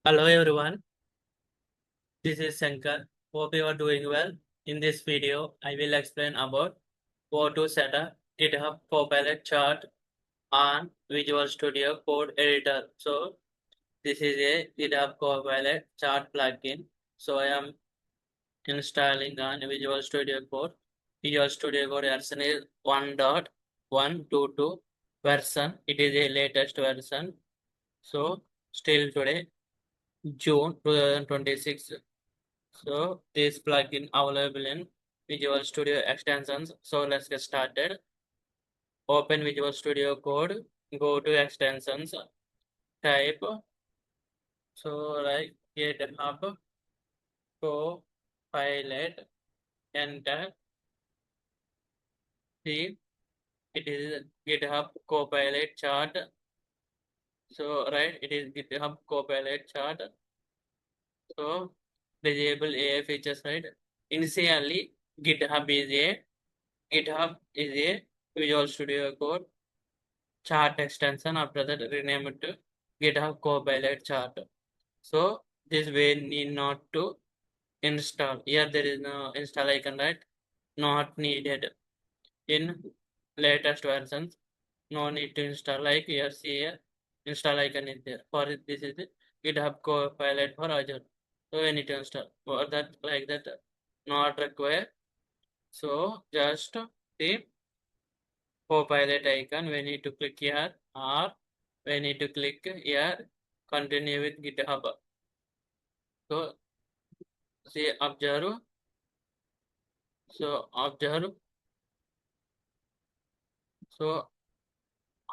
Hello everyone, this is Shankar. Hope you are doing well. In this video, I will explain about how to set up GitHub Copilot chart on Visual Studio Code Editor. So this is a GitHub Copilot chart plugin. So I am installing on Visual Studio Code. Visual Studio Code version is 1.122 version. It is a latest version. So still today, June 2026. So this plugin available in Visual Studio extensions. So let's get started. Open Visual Studio Code. Go to extensions. Type. So like GitHub Copilot. Enter. See it is GitHub Copilot chart. So right, it is GitHub Copilot chart. So disable AI features, right? Initially, GitHub is a Visual Studio Code chart extension. After that, rename it to GitHub Copilot chart. So this way need not to install. Here there is no install icon, right? Not needed in latest versions. No need to install. Like here, see here, install icon is there. For this is the GitHub Copilot for Azure. So we need to install. For that, like that, not required. So just the Copilot icon, we need to click here, or we need to click here, continue with GitHub. So see, observe. So observe. So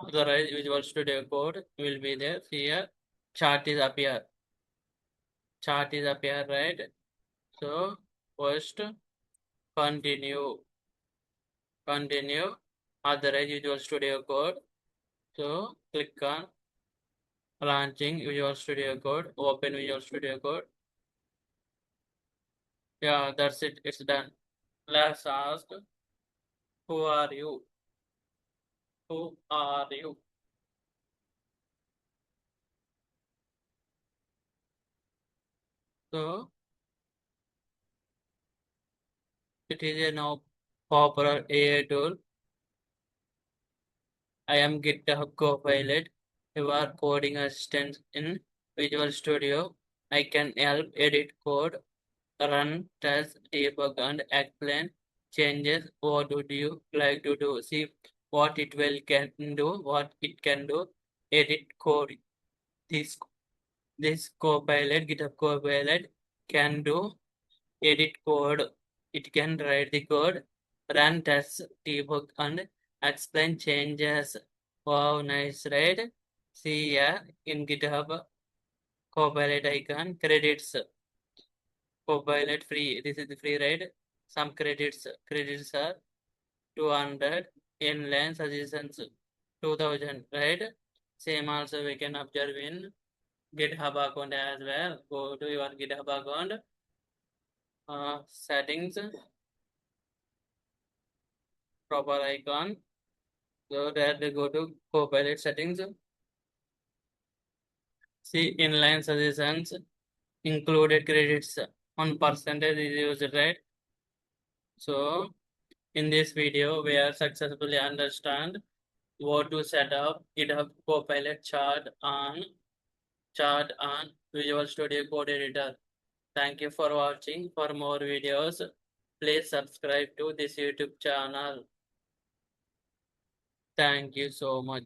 authorize Visual Studio Code will be there. See here, chart is appear. Chart is appear, right? So first continue. Continue. Authorize Visual Studio Code. So click on launching Visual Studio Code. Open Visual Studio Code. Yeah, that's it. It's done. Let's ask, who are you? Who are you? So it is a now popular AI tool. I am GitHub Copilot. You are coding assistant in Visual Studio. I can help edit code, run tests, debug, and explain changes. What would you like to do? See what it will can do. What it can do. Edit code. This this Copilot, GitHub Copilot can do edit code. It can write the code, run tests, debug, and explain changes. Wow, nice, right? See here in GitHub Copilot icon, credits, Copilot free. This is the free, right? Some credits. Credits are 200. Inline suggestions 2000, right? Same also we can observe in GitHub account as well. Go to your GitHub account, settings, proper icon. So directly go to Copilot settings. See inline suggestions, included credits, 1% is used, right? So in this video, we are successfully understand what to set up GitHub Copilot chart on Visual Studio Code Editor. Thank you for watching. For more videos, please subscribe to this YouTube channel. Thank you so much.